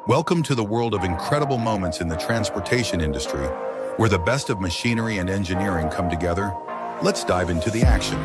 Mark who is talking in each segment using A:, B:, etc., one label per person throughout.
A: Welcome to the world of incredible moments in the transportation industry, where the best of machinery and engineering come together. Let's dive into the action.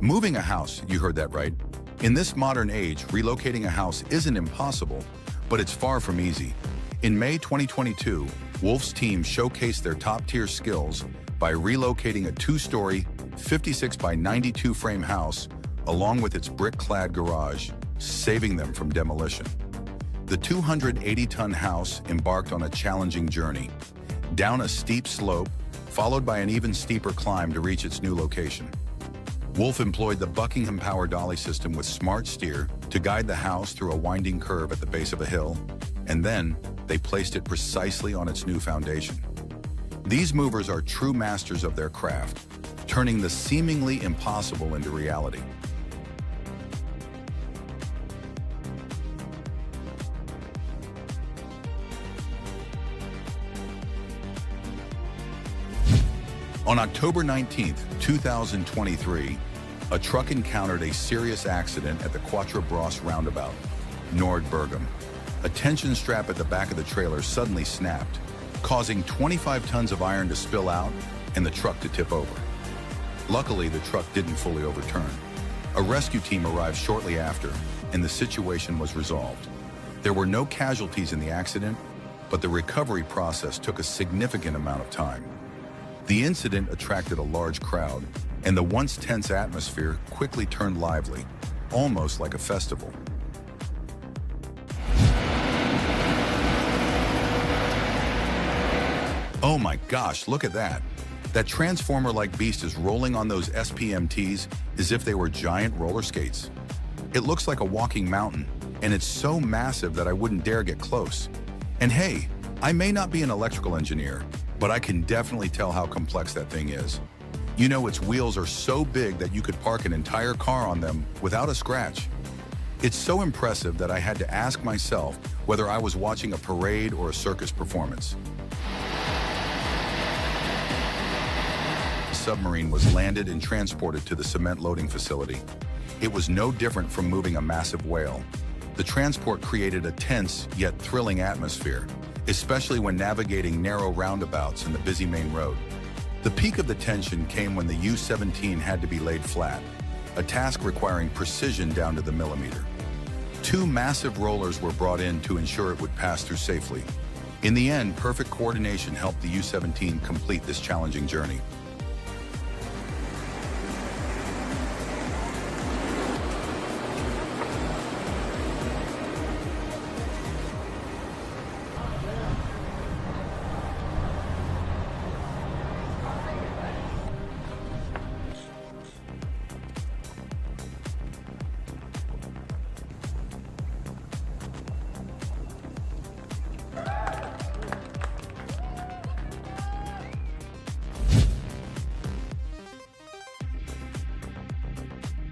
A: Moving a house, you heard that right. In this modern age, relocating a house isn't impossible, but it's far from easy. In May 2022, Wolf's team showcased their top-tier skills by relocating a two-story, 56 by 92 frame house, along with its brick-clad garage, saving them from demolition. The 280-ton house embarked on a challenging journey, down a steep slope, followed by an even steeper climb to reach its new location. Wolf employed the Buckingham Power Dolly system with smart steer to guide the house through a winding curve at the base of a hill, and then they placed it precisely on its new foundation. These movers are true masters of their craft, turning the seemingly impossible into reality. On October 19, 2023, a truck encountered a serious accident at the Quatre Bras roundabout, Nord-Bergam. A tension strap at the back of the trailer suddenly snapped, causing 25 tons of iron to spill out and the truck to tip over. Luckily, the truck didn't fully overturn. A rescue team arrived shortly after, and the situation was resolved. There were no casualties in the accident, but the recovery process took a significant amount of time. The incident attracted a large crowd, and the once tense atmosphere quickly turned lively, almost like a festival. Oh my gosh, look at that! That transformer-like beast is rolling on those SPMTs as if they were giant roller skates. It looks like a walking mountain, and it's so massive that I wouldn't dare get close. And hey, I may not be an electrical engineer, but I can definitely tell how complex that thing is. You know, its wheels are so big that you could park an entire car on them without a scratch. It's so impressive that I had to ask myself whether I was watching a parade or a circus performance. The submarine was landed and transported to the cement loading facility. It was no different from moving a massive whale. The transport created a tense yet thrilling atmosphere, especially when navigating narrow roundabouts and the busy main road. The peak of the tension came when the U-17 had to be laid flat, a task requiring precision down to the millimeter. Two massive rollers were brought in to ensure it would pass through safely. In the end, perfect coordination helped the U-17 complete this challenging journey.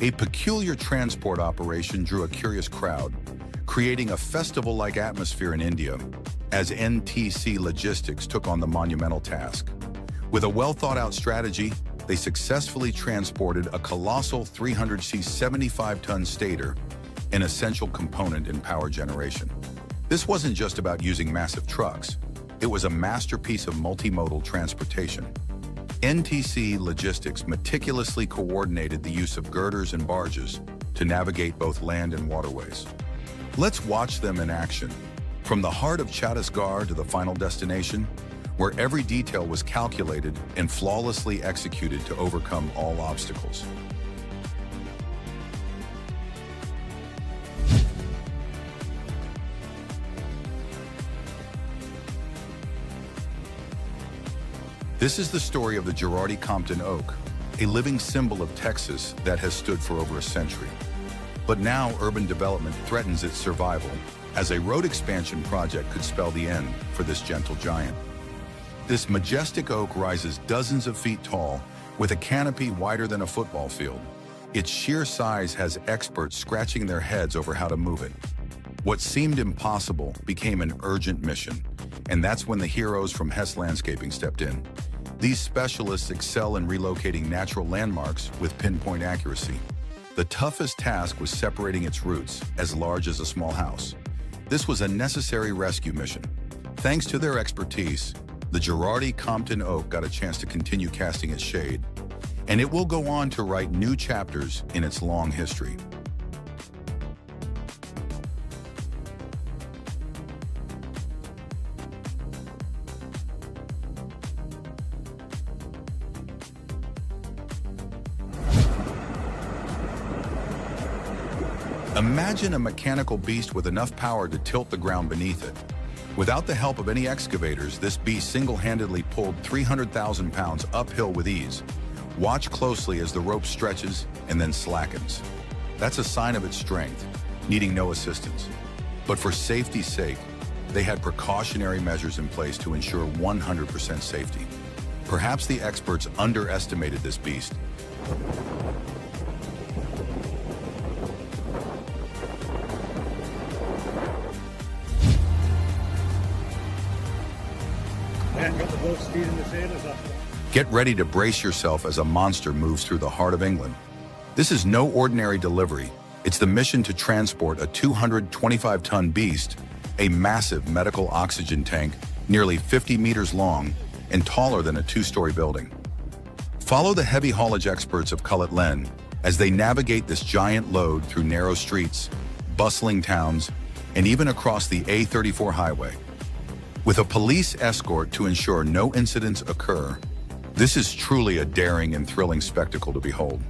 A: A peculiar transport operation drew a curious crowd, creating a festival-like atmosphere in India, as NTC Logistics took on the monumental task. With a well-thought-out strategy, they successfully transported a colossal 300C 75-ton stator, an essential component in power generation. This wasn't just about using massive trucks. It was a masterpiece of multimodal transportation. NTC Logistics meticulously coordinated the use of girders and barges to navigate both land and waterways. Let's watch them in action. From the heart of Chhattisgarh to the final destination, where every detail was calculated and flawlessly executed to overcome all obstacles. This is the story of the Girardi Compton oak, a living symbol of Texas that has stood for over a century. But now urban development threatens its survival, as a road expansion project could spell the end for this gentle giant. This majestic oak rises dozens of feet tall, with a canopy wider than a football field. Its sheer size has experts scratching their heads over how to move it. What seemed impossible became an urgent mission, and that's when the heroes from Hess Landscaping stepped in. These specialists excel in relocating natural landmarks with pinpoint accuracy. The toughest task was separating its roots, as large as a small house. This was a necessary rescue mission. Thanks to their expertise, the Girardi Compton oak got a chance to continue casting its shade, and it will go on to write new chapters in its long history. Imagine a mechanical beast with enough power to tilt the ground beneath it. Without the help of any excavators, this beast single-handedly pulled 300,000 pounds uphill with ease. Watch closely as the rope stretches and then slackens. That's a sign of its strength, needing no assistance. But for safety's sake, they had precautionary measures in place to ensure 100% safety. Perhaps the experts underestimated this beast. Get ready to brace yourself as a monster moves through the heart of England. This is no ordinary delivery. It's the mission to transport a 225-ton beast, a massive medical oxygen tank, nearly 50 meters long and taller than a two-story building. Follow the heavy haulage experts of Cullet Len as they navigate this giant load through narrow streets, bustling towns, and even across the A34 highway. With a police escort to ensure no incidents occur, this is truly a daring and thrilling spectacle to behold.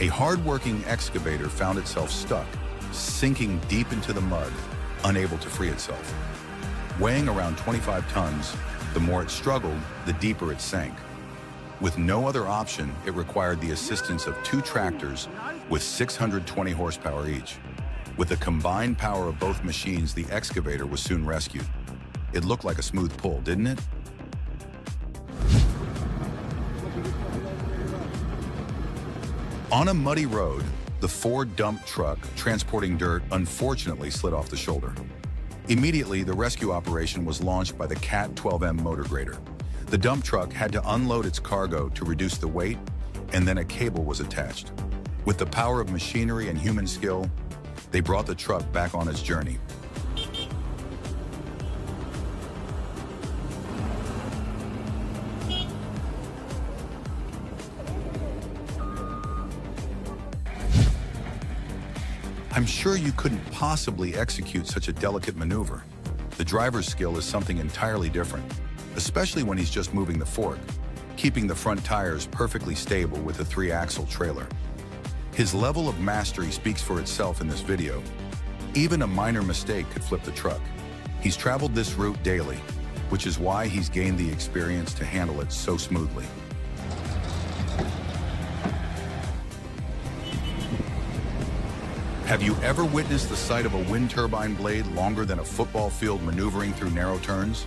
A: A hard-working excavator found itself stuck, sinking deep into the mud, unable to free itself. Weighing around 25 tons, the more it struggled, the deeper it sank. With no other option, it required the assistance of two tractors with 620 horsepower each. With the combined power of both machines, the excavator was soon rescued. It looked like a smooth pull, didn't it? On a muddy road, the Ford dump truck transporting dirt unfortunately slid off the shoulder. Immediately, the rescue operation was launched by the Cat 12M motor grader. The dump truck had to unload its cargo to reduce the weight, and then a cable was attached. With the power of machinery and human skill, they brought the truck back on its journey. I'm sure you couldn't possibly execute such a delicate maneuver. The driver's skill is something entirely different, especially when he's just moving the fork, keeping the front tires perfectly stable with a 3-axle trailer. His level of mastery speaks for itself in this video. Even a minor mistake could flip the truck. He's traveled this route daily, which is why he's gained the experience to handle it so smoothly. Have you ever witnessed the sight of a wind turbine blade longer than a football field maneuvering through narrow turns?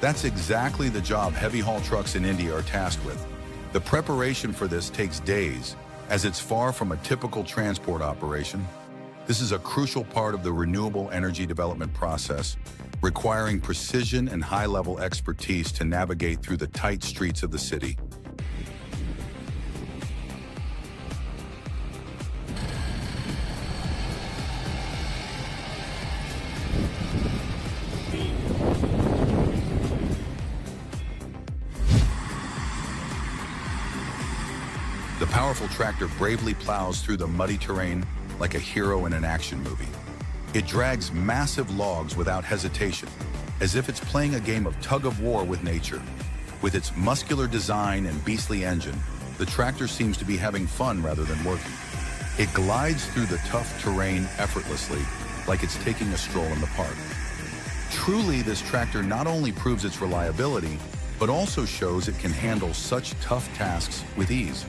A: That's exactly the job heavy haul trucks in India are tasked with. The preparation for this takes days, as it's far from a typical transport operation. This is a crucial part of the renewable energy development process, requiring precision and high-level expertise to navigate through the tight streets of the city. The powerful tractor bravely plows through the muddy terrain like a hero in an action movie. It drags massive logs without hesitation, as if it's playing a game of tug-of-war with nature. With its muscular design and beastly engine, the tractor seems to be having fun rather than working. It glides through the tough terrain effortlessly, like it's taking a stroll in the park. Truly, this tractor not only proves its reliability, but also shows it can handle such tough tasks with ease.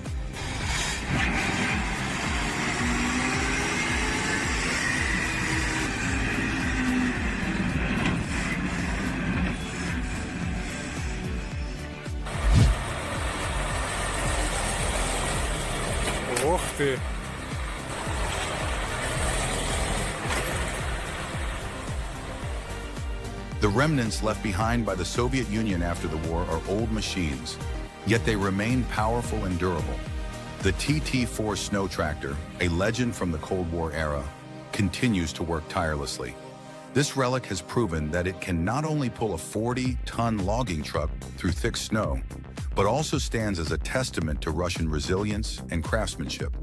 B: Ох ты!
A: The remnants left behind by the Soviet Union after the war are old machines, yet they remain powerful and durable. The TT4 snow tractor, a legend from the Cold War era, continues to work tirelessly. This relic has proven that it can not only pull a 40-ton logging truck through thick snow, but also stands as a testament to Russian resilience and craftsmanship.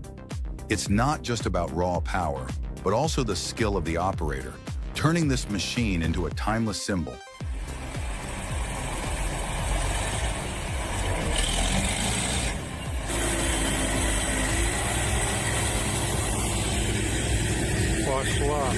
A: It's not just about raw power, but also the skill of the operator, turning this machine into a timeless symbol.
B: Пошла!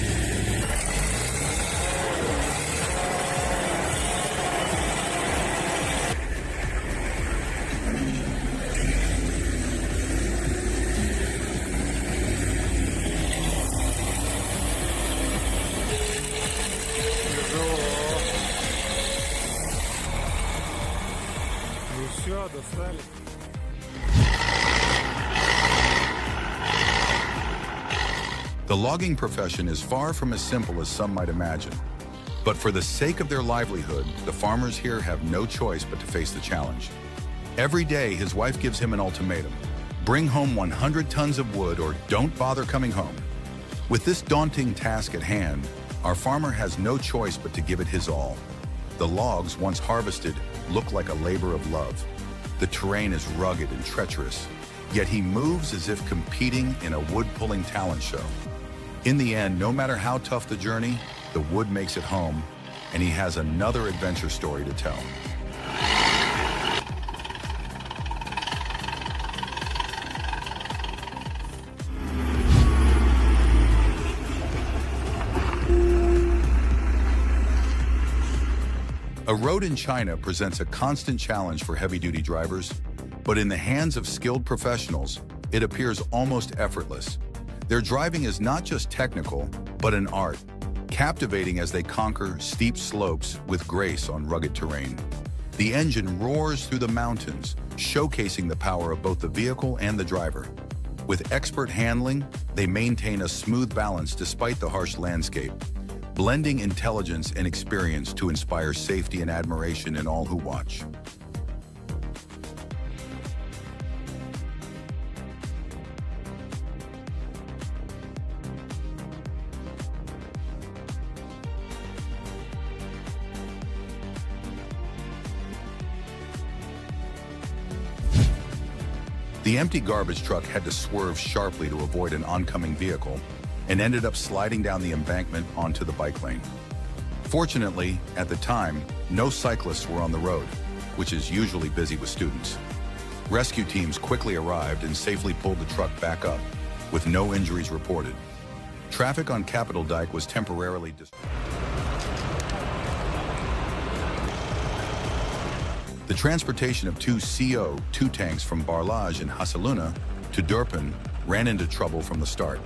B: Ну все, достали.
A: The logging profession is far from as simple as some might imagine. But for the sake of their livelihood, the farmers here have no choice but to face the challenge. Every day, his wife gives him an ultimatum: bring home 100 tons of wood or don't bother coming home. With this daunting task at hand, our farmer has no choice but to give it his all. The logs, once harvested, look like a labor of love. The terrain is rugged and treacherous, yet he moves as if competing in a wood-pulling talent show. In the end, no matter how tough the journey, the wood makes it home, and he has another adventure story to tell. A road in China presents a constant challenge for heavy-duty drivers, but in the hands of skilled professionals, it appears almost effortless. Their driving is not just technical, but an art, captivating as they conquer steep slopes with grace on rugged terrain. The engine roars through the mountains, showcasing the power of both the vehicle and the driver. With expert handling, they maintain a smooth balance despite the harsh landscape, blending intelligence and experience to inspire safety and admiration in all who watch. The empty garbage truck had to swerve sharply to avoid an oncoming vehicle and ended up sliding down the embankment onto the bike lane. Fortunately, at the time, no cyclists were on the road, which is usually busy with students. Rescue teams quickly arrived and safely pulled the truck back up, with no injuries reported. Traffic on Capitol Dyke was temporarily The transportation of two CO2 tanks from Barlage and Hasaluna to Durpan ran into trouble from the start.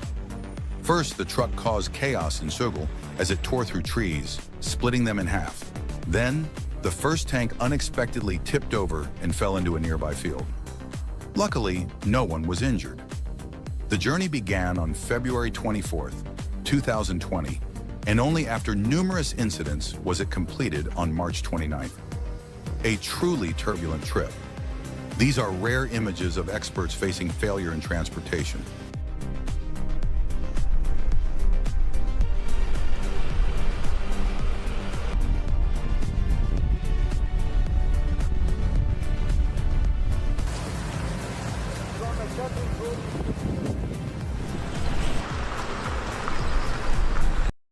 A: First, the truck caused chaos in Sugul as it tore through trees, splitting them in half. Then, the first tank unexpectedly tipped over and fell into a nearby field. Luckily, no one was injured. The journey began on February 24th, 2020, and only after numerous incidents was it completed on March 29th. A truly turbulent trip. These are rare images of experts facing failure in transportation,